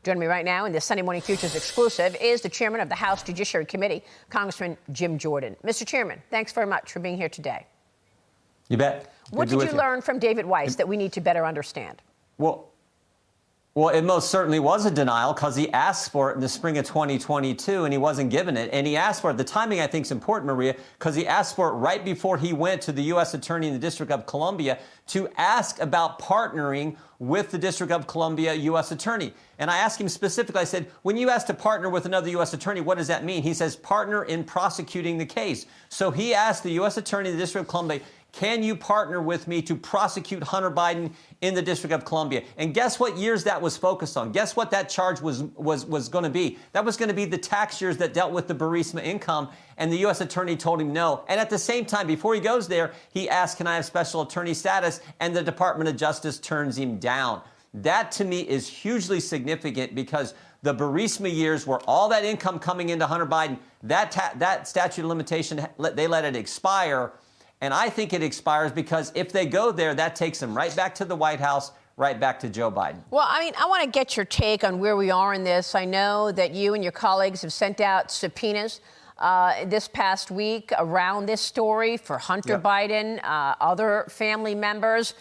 Joining me right now in this Sunday Morning Futures exclusive is the chairman of the House Judiciary Committee, Congressman Jim Jordan. Mr. Chairman, thanks very much for being here today. You bet. What did you learn from David Weiss that we need to better understand? Well, it most certainly was a denial because he asked for it in the spring of 2022 and he wasn't given it. And he asked for it. The timing, I think, is important, Maria, because he asked for it right before he went to the U.S. Attorney in the District of Columbia to ask about partnering with the District of Columbia U.S. Attorney. And I asked him specifically, I said, when you ask to partner with another U.S. Attorney, what does that mean? He says, partner in prosecuting the case. So he asked the U.S. Attorney in the District of Columbia, can you partner with me to prosecute Hunter Biden in the District of Columbia? And guess what years that was focused on? Guess what that charge was going to be? That was going to be the tax years that dealt with the Burisma income, and the U.S. Attorney told him no. And at the same time, before he goes there, he asked, can I have special attorney status? And the Department of Justice turns him down. That, to me, is hugely significant because the Burisma years were all that income coming into Hunter Biden, that statute of limitation, they let it expire. And I think it expires because if they go there, that takes them right back to the White House, right back to Joe Biden. Well, I mean, I want to get your take on where we are in this. I know that you and your colleagues have sent out subpoenas this past week around this story for Hunter Biden, other family members.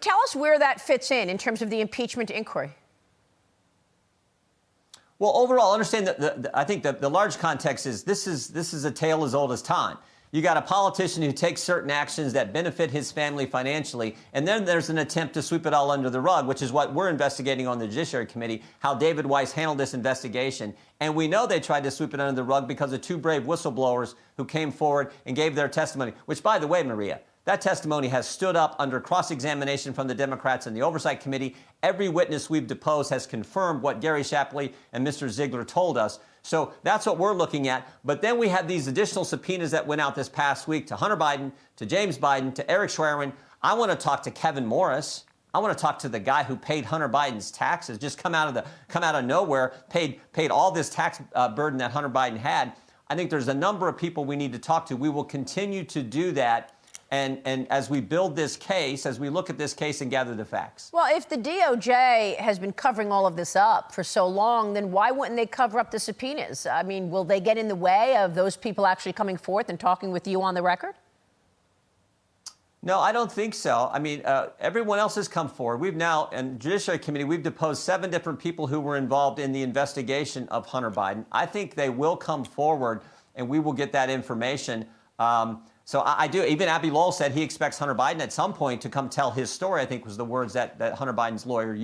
Tell us where that fits in terms of the impeachment inquiry. Well, overall, understand that I think the large context is this is a tale as old as time. You got a politician who takes certain actions that benefit his family financially, and then there's an attempt to sweep it all under the rug, which is what we're investigating on the Judiciary Committee, how David Weiss handled this investigation. And we know they tried to sweep it under the rug because of two brave whistleblowers who came forward and gave their testimony, which, by the way, Maria, that testimony has stood up under cross-examination from the Democrats in the Oversight Committee. Every witness we've deposed has confirmed what Gary Shapley and Mr. Ziegler told us. So that's what we're looking at. But then we have these additional subpoenas that went out this past week to Hunter Biden, to James Biden, to Eric Schwerin. I want to talk to Kevin Morris. I want to talk to the guy who paid Hunter Biden's taxes, just come out of nowhere, paid all this tax burden that Hunter Biden had. I think there's a number of people we need to talk to. We will continue to do that. And as we build this case, as we look at this case and gather the facts. Well, if the DOJ has been covering all of this up for so long, then why wouldn't they cover up the subpoenas? I mean, will they get in the way of those people actually coming forth and talking with you on the record? No, I don't think so. I mean, everyone else has come forward. We've now, in the Judiciary Committee, we've deposed 7 different people who were involved in the investigation of Hunter Biden. I think they will come forward, and we will get that information. So I do. Even Abby Lowell said he expects Hunter Biden at some point to come tell his story, I think was the words that Hunter Biden's lawyer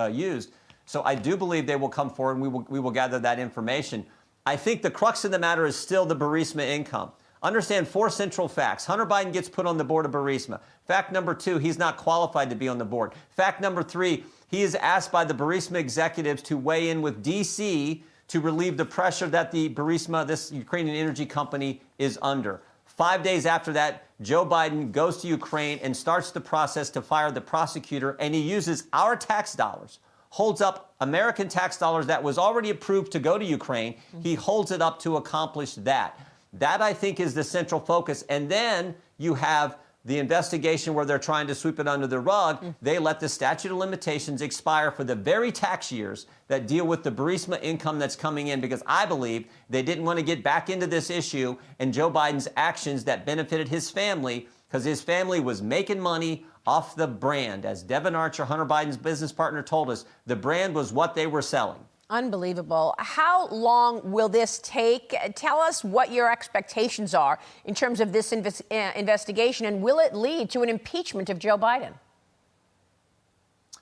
used. So I do believe they will come forward and we will gather that information. I think the crux of the matter is still the Burisma income. Understand 4 central facts. Hunter Biden gets put on the board of Burisma. Fact number 2, he's not qualified to be on the board. Fact number 3, he is asked by the Burisma executives to weigh in with D.C. to relieve the pressure that the Burisma, this Ukrainian energy company, is under. 5 days after that, Joe Biden goes to Ukraine and starts the process to fire the prosecutor, and he uses our tax dollars, holds up American tax dollars that was already approved to go to Ukraine. He holds it up to accomplish that. That, I think, is the central focus. And then you have the investigation where they're trying to sweep it under the rug. They let the statute of limitations expire for the very tax years that deal with the Burisma income that's coming in, because I believe they didn't want to get back into this issue and Joe Biden's actions that benefited his family, because his family was making money off the brand. As Devin Archer, Hunter Biden's business partner, told us, the brand was what they were selling. Unbelievable. How long will this take? Tell us what your expectations are in terms of this investigation, and will it lead to an impeachment of Joe Biden?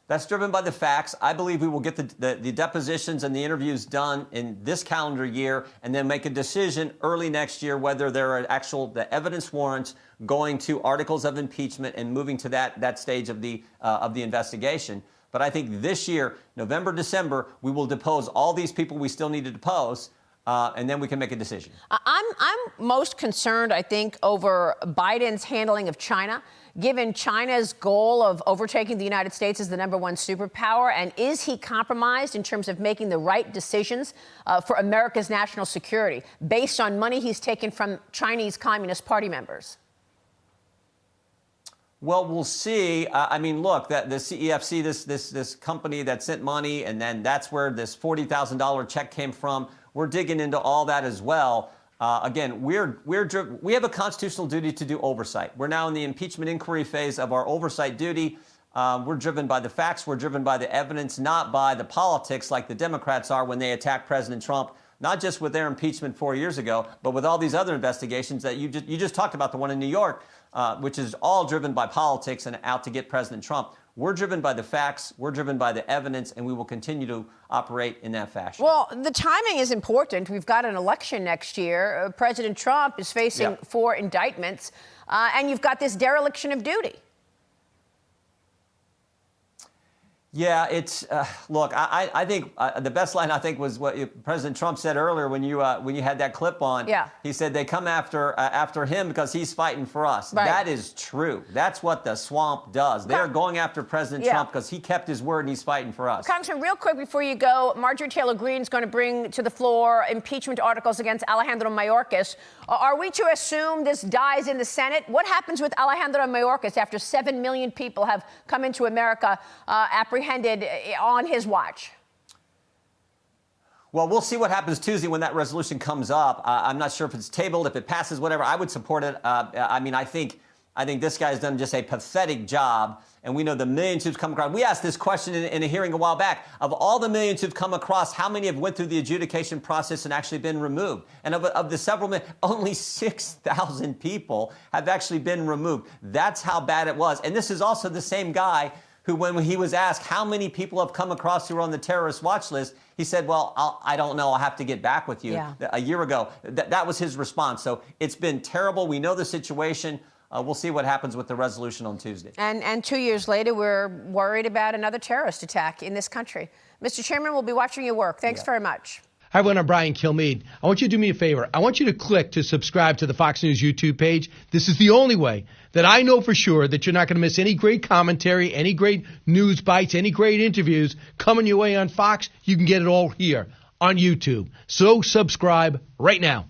That's driven by the facts. I believe we will get the depositions and the interviews done in this calendar year and then make a decision early next year whether there are the evidence warrants going to articles of impeachment and moving to that stage of the investigation. But I think this year, November, December, we will depose all these people we still need to depose, and then we can make a decision. I'm most concerned, I think, over Biden's handling of China, given China's goal of overtaking the United States as the #1 superpower. And is he compromised in terms of making the right decisions for America's national security based on money he's taken from Chinese Communist Party members? Well, we'll see. I mean, look, the CEFC, this company that sent money, and then that's where this $40,000 check came from. We're digging into all that as well. Again, we have a constitutional duty to do oversight. We're now in the impeachment inquiry phase of our oversight duty. We're driven by the facts. We're driven by the evidence, not by the politics like the Democrats are when they attack President Trump, not just with their impeachment 4 years ago, but with all these other investigations that you just talked about, the one in New York, which is all driven by politics and out to get President Trump. We're driven by the facts, we're driven by the evidence, and we will continue to operate in that fashion. Well, the timing is important. We've got an election next year. President Trump is facing 4 indictments, and you've got this dereliction of duty. Yeah, it's look. I think the best line I think was what President Trump said earlier when you had that clip on. Yeah. He said they come after him because he's fighting for us. Right. That is true. That's what the swamp does. They are going after President Trump because he kept his word and he's fighting for us. Congressman, real quick before you go, Marjorie Taylor Greene is going to bring to the floor impeachment articles against Alejandro Mayorkas. Are we to assume this dies in the Senate? What happens with Alejandro Mayorkas after 7 million people have come into America apprehended on his watch? Well, we'll see what happens Tuesday when that resolution comes up. I'm not sure if it's tabled, if it passes, whatever. I would support it. I mean, I think this guy's done just a pathetic job, and we know the millions who've come across. We asked this question in a hearing a while back. Of all the millions who've come across, how many have went through the adjudication process and actually been removed? And of the several million, only 6,000 people have actually been removed. That's how bad it was. And this is also the same guy who, when he was asked how many people have come across who are on the terrorist watch list, he said, well, I don't know. I'll have to get back with you. A year ago. That was his response. So it's been terrible. We know the situation. We'll see what happens with the resolution on Tuesday. And 2 years later, we're worried about another terrorist attack in this country. Mr. Chairman, we'll be watching your work. Thanks very much. Hi, everyone. I'm Brian Kilmeade. I want you to do me a favor. I want you to click to subscribe to the Fox News YouTube page. This is the only way that I know for sure that you're not going to miss any great commentary, any great news bites, any great interviews coming your way on Fox. You can get it all here on YouTube. So subscribe right now.